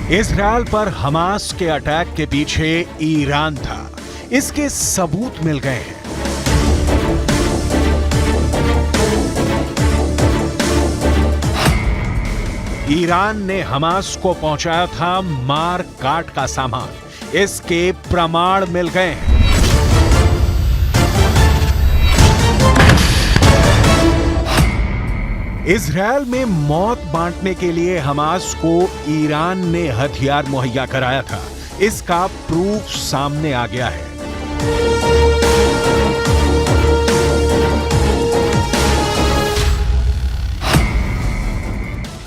Israel पर Hamas के attack के पीछे ईरान था, इसके सबूत मिल गए हैं। ईरान ने हमास को पहुंचाया था मार काट का सामान, इसके प्रमाण मिल गए हैं। इजरायल में मौत बांटने के लिए हमास को ईरान ने हथियार मुहैया कराया था, इसका प्रूफ सामने आ गया है।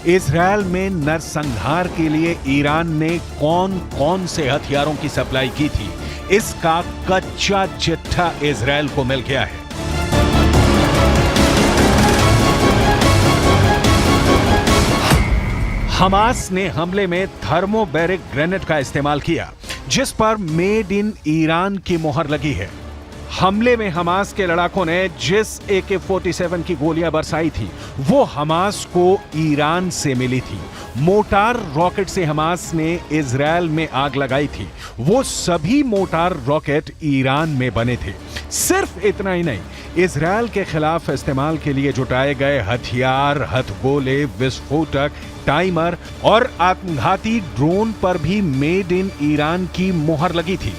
इजरायल में नरसंहार के लिए ईरान ने कौन कौन से हथियारों की सप्लाई की थी, इसका कच्चा चिट्ठा इजरायल को मिल गया है। हमास ने हमले में थर्मोबैरिक ग्रेनेड का इस्तेमाल किया, जिस पर मेड इन ईरान की मोहर लगी है। हमले में हमास के लड़ाकों ने जिस AK-47 की गोलियां बरसाई थी, वो हमास को ईरान से मिली थी। मोटार रॉकेट से हमास ने इजरायल में आग लगाई थी, वो सभी मोटार रॉकेट ईरान में बने थे। सिर्फ इतना ही नहीं, इजरायल के खिलाफ इस्तेमाल के लिए जुटाए गए हथियार, हथगोले, विस्फोटक, टाइमर और आत्मघाती ड्रोन पर भी मेड इन ईरान की मोहर लगी थी।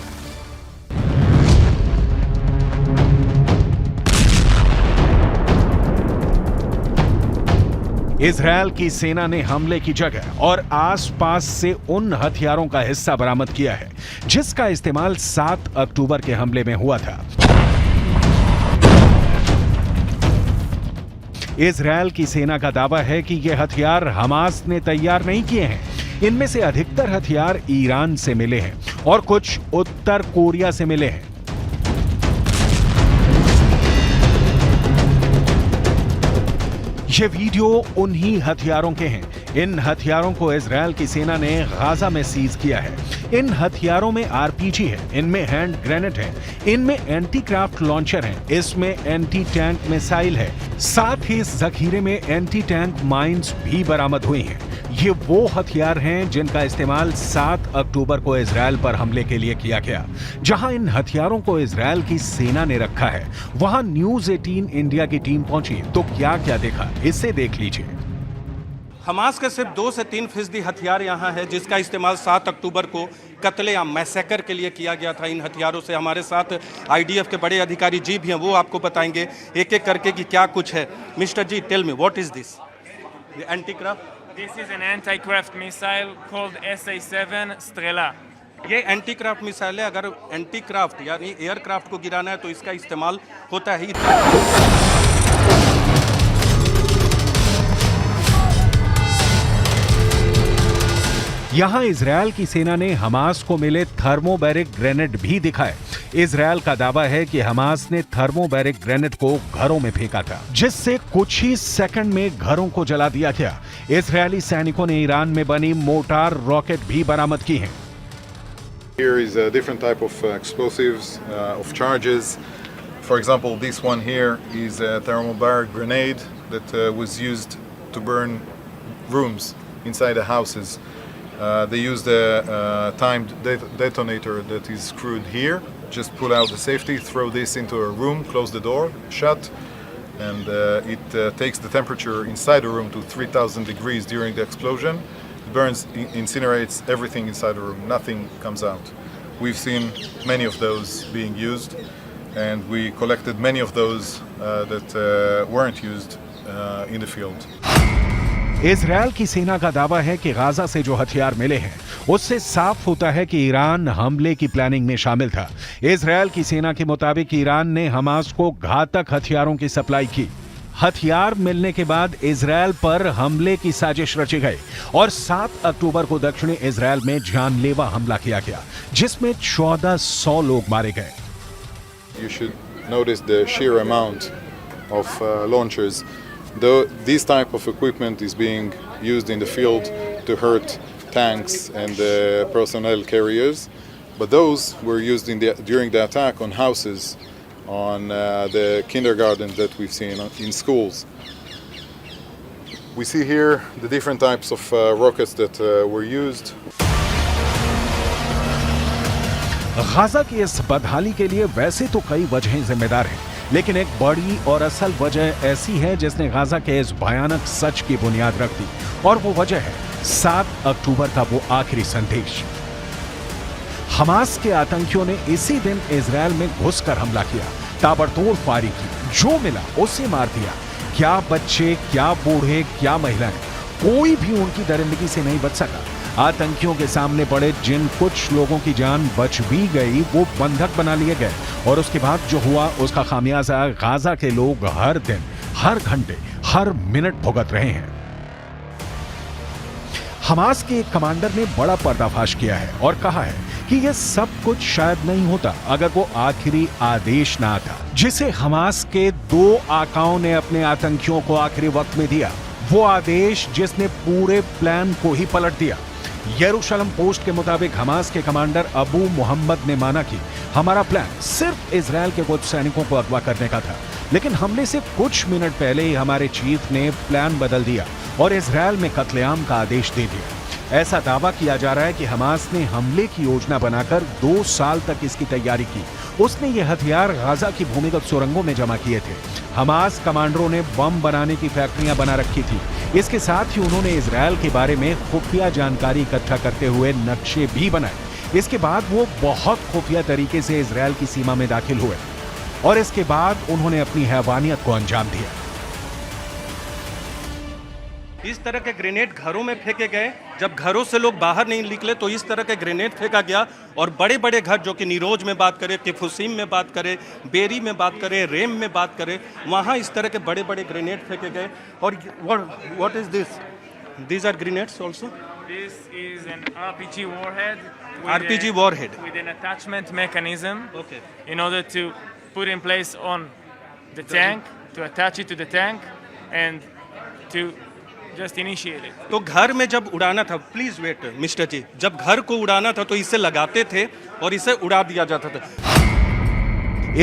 इजरायल की सेना ने हमले की जगह और आसपास से उन हथियारों का हिस्सा बरामद किया है, जिसका इस्तेमाल 7 अक्टूबर के हमले में हुआ था। इजरायल की सेना का दावा है कि ये हथियार हमास ने तैयार नहीं किए हैं। इनमें से अधिकतर हथियार ईरान से मिले हैं और कुछ उत्तर कोरिया से मिले हैं। ये वीडियो उन्हीं हथियारों के हैं। इन हथियारों को इजरायल की सेना ने गाजा में सीज किया है। इन हथियारों में RPG है, इनमें हैंड ग्रेनेड है, इनमें एंटी क्राफ्ट लॉन्चर है, इसमें एंटी टैंक मिसाइल है, साथ ही इस जखीरे में एंटी टैंक माइंस भी बरामद हुई हैं। ये वो हथियार हैं जिनका इस्तेमाल 7 अक्टूबर को इजरायल पर हमले के लिए किया गया। जहां इन हथियारों को इजरायल की सेना ने रखा है, वहां न्यूज 18 इंडिया की टीम पहुंची तो क्या क्या देखा, इसे देख लीजिए। हमास के सिर्फ 2 से 3% हथियार यहाँ है, जिसका इस्तेमाल 7 अक्टूबर को कत्ले या मैसेकर के लिए किया गया था। इन हथियारों से हमारे साथ IDF के बड़े अधिकारी जी भी हैं, वो आपको बताएंगे एक एक करके कि क्या कुछ है। मिस्टर जी, tell me what is this? Anti craft? This is an anti-craft missile called SA-7 Strela. ये एंटी क्राफ्ट मिसाइल है। अगर एंटी क्राफ्ट यानी एयरक्राफ्ट को गिराना है तो इसका इस्तेमाल होता है। यहां इजरायल की सेना ने हमास को मिले थर्मोबैरिक ग्रेनेड भी दिखाए। इजरायल का दावा है कि हमास ने थर्मोबैरिक ग्रेनेड को घरों में फेंका था, जिससे कुछ ही सेकंड में घरों को जला दिया गया। इजरायली सैनिकों ने ईरान में बनी मोटार रॉकेट भी बरामद की हैं। Here is a different type of explosives, of charges. For example, this one here is a thermobaric grenade that was used to burn rooms inside the houses. They used a timed detonator that is screwed here. Just pull out the safety, throw this into a room, close the door, shut, and it takes the temperature inside the room to 3,000 degrees during the explosion. It burns, incinerates everything inside the room. Nothing comes out. We've seen many of those being used, and we collected many of those that weren't used in the field. Israel की सेना का दावा है कि Gaza से जो हथियार मिले हैं, उससे साफ होता है कि ईरान हमले की प्लानिंग में शामिल था। इजरायल की सेना के मुताबिक ईरान ने हमास को घातक हथियारों की सप्लाई की। हथियार मिलने के बाद इजरायल पर हमले की साजिश रची गई और 7 अक्टूबर को दक्षिणी इजरायल में जानलेवा हमला किया गया, जिसमें 1400 लोग मारे गए। You should notice the sheer amount of launchers. Though this type of equipment is being used in the field to hurt tanks and personnel carriers, but those were used during the attack on houses, on the kindergartens that we've seen, in schools. We see here the different types of rockets that were used. Gaza की इस बदहाली के लिए वैसे तो कई वजहें जिम्मेदार हैं, लेकिन एक बड़ी और असल वजह ऐसी है जिसने गाजा के इस भयानक सच की बुनियाद रख दी, और वो वजह है 7 अक्टूबर का वो आखिरी संदेश। हमास के आतंकियों ने इसी दिन इजराइल में घुसकर हमला किया, ताबड़तोड़ फायरिंग की, जो मिला उसे मार दिया। क्या बच्चे, क्या बूढ़े, क्या महिलाएं, कोई भी उनकी दरिंदगी से नहीं बच सका। आतंकियों के सामने पड़े जिन कुछ लोगों की जान बच भी गई, वो बंधक बना लिए गए, और उसके बाद जो हुआ उसका खामियाजा गाजा के लोग हर दिन, हर घंटे, हर मिनट भुगत रहे हैं। हमास के एक कमांडर ने बड़ा पर्दाफाश किया है और कहा है कि यह सब कुछ शायद नहीं होता अगर वो आखिरी आदेश ना आता, जिसे हमास के 2 आकाओं ने अपने आतंकियों को आखिरी वक्त में दिया। वो आदेश जिसने पूरे प्लान को ही पलट दिया। यरूशलेम पोस्ट के मुताबिक हमास के कमांडर अबू मोहम्मद ने माना कि हमारा प्लान सिर्फ इजराइल के कुछ सैनिकों को अगवा करने का था, लेकिन हमले से कुछ मिनट पहले ही हमारे चीफ ने प्लान बदल दिया और इजराइल में कत्लेआम का आदेश दे दिया। ऐसा दावा किया जा रहा है कि हमास ने हमले की योजना बनाकर 2 साल तक इसकी तैयारी की। उसने ये हथियार गाजा की भूमिगत सुरंगों में जमा किए थे। हमास कमांडरों ने बम बनाने की फैक्ट्रियां बना रखी थी। इसके साथ ही उन्होंने इजराइल के बारे में खुफिया जानकारी इकट्ठा करते हुए नक्शे भी बनाए। इसके बाद वो बहुत खुफिया तरीके से इजराइल की सीमा में दाखिल हुए और इसके बाद उन्होंने अपनी हैवानियत को अंजाम दिया। इस तरह के ग्रेनेड घरों में फेंके गए। जब घरों से लोग बाहर नहीं निकले तो इस तरह के ग्रेनेड फेंका गया, और बड़े बड़े घर, जो कि निरोज में बात करें, किफुसीम में बात करें, बेरी में बात करें, रेम में बात करें, वहाँ इस तरह के बड़े बड़े ग्रेनेड फेंके गए। और what is this? These are grenades also? This is an RPG warhead. RPG warhead. With an attachment mechanism. Okay. In order to put in place on the tank, to attach it to the tank, and to just initiate it. तो घर में जब उड़ाना था, please wait mister जी, जब घर को उड़ाना था तो इसे लगाते थे और इसे उड़ा दिया जाता था।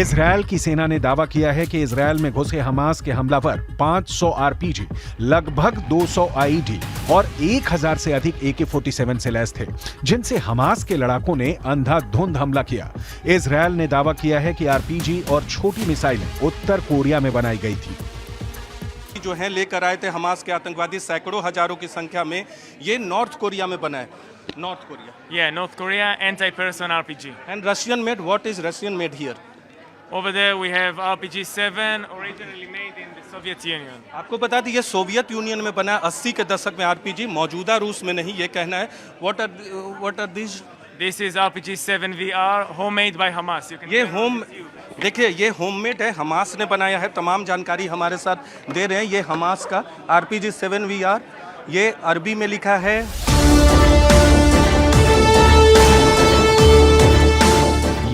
इजराइल की सेना ने दावा किया है कि इजराइल में घुसे हमास के हमलावर 500 आरपीजी, लगभग 200 आईडी और 1000 से अधिक AK-47 से लैस थे, जिनसे हमास के लड़ाकों ने अंधाधुंध हमला किया। इजराइल ने दावा किया है कि आरपीजी और छोटी मिसाइलें उत्तर कोरिया में बनाई गई थी। जो है लेकर आए थे हमास के आतंकवादी, सैकड़ों हजारों की संख्या में। ये नॉर्थ कोरिया में बना है। North Korea. Yeah, North Korea anti-person RPG. And Russian made, what is Russian made here? Over there we have RPG-7, originally made in the Soviet Union. आपको बता दी ये सोवियत यूनियन में बना, 80 के दशक में आरपीजी, मौजूदा रूस में नहीं, ये कहना है। What are this? This is RPG-7 VR, homemade by Hamas. You can ये होम, देखिए ये होममेड है, हमास ने बनाया है। तमाम जानकारी हमारे साथ दे रहे हैं। ये हमास का RPG-7 VR, ये अरबी में लिखा है।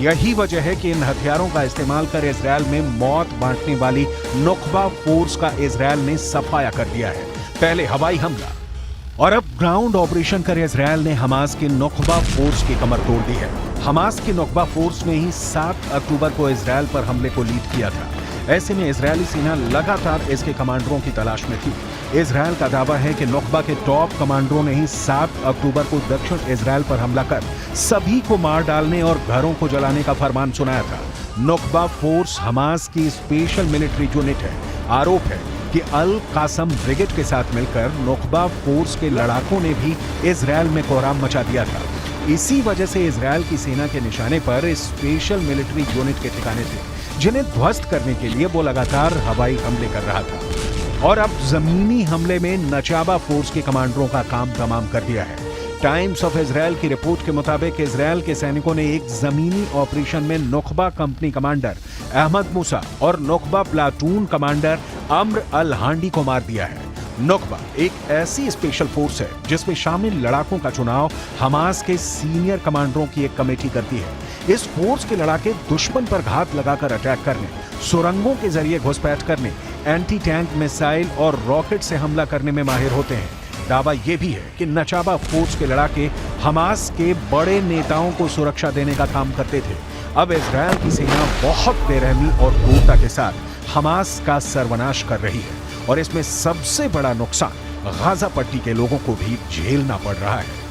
यही वजह है कि इन हथियारों का इस्तेमाल कर इजराइल में मौत बांटने वाली नुकबा फोर्स का इजराइल ने सफाया कर दिया है। पहले हवाई हमला और अब ग्राउंड ऑपरेशन कर इजराइल ने हमास की नुकबा फोर्स की कमर तोड़ दी है। हमास की नुकबा फोर्स ने ही 7 अक्टूबर को इजराइल पर हमले को लीड किया था। ऐसे में इजरायली सेना लगातार इसके कमांडरों की तलाश में थी। इजराइल का दावा है कि नुकबा के टॉप कमांडरों ने ही 7 अक्टूबर को दक्षिण इजराइल पर हमला कर सभी को मार डालने और घरों को जलाने का फरमान सुनाया था। नुकबा फोर्स हमास की स्पेशल मिलिट्री यूनिट है। आरोप है कि अल कासम ब्रिगेड के साथ मिलकर नुकबा फोर्स के लड़ाकों ने भी इजराइल में कोहराम मचा दिया था। इसी वजह से इजराइल की सेना के निशाने पर इस स्पेशल मिलिट्री यूनिट के ठिकाने थे, जिन्हें ध्वस्त करने के लिए वो लगातार हवाई हमले कर रहा था। और अब जमीनी हमले में नचाबा फोर्स के कमांडरों का काम तमाम कर दिया है। टाइम्स ऑफ इजराइल की रिपोर्ट के मुताबिक इजराइल के सैनिकों ने एक जमीनी ऑपरेशन में नुकबा कंपनी कमांडर अहमद मूसा और नुकबा प्लाटून कमांडर अम्र अल हांडी को मार दिया है। नुकबा एक ऐसी स्पेशल फोर्स है जिसमें शामिल लड़ाकों का चुनाव हमास के सीनियर कमांडरों की एक कमेटी करती है। इस फोर्स के लड़ाके दुश्मन पर घात लगाकर अटैक करने, सुरंगों के जरिए घुसपैठ करने, एंटी टैंक मिसाइल और रॉकेट से हमला करने में माहिर होते हैं। दावा यह भी है कि नचाबा फोर्स के लड़ाके हमास के बड़े नेताओं को सुरक्षा देने का काम करते थे। अब इजराइल की सेना बहुत बेरहमी और क्रूरता के साथ हमास का सर्वनाश कर रही है और इसमें सबसे बड़ा नुकसान गाजा पट्टी के लोगों को भी झेलना पड़ रहा है।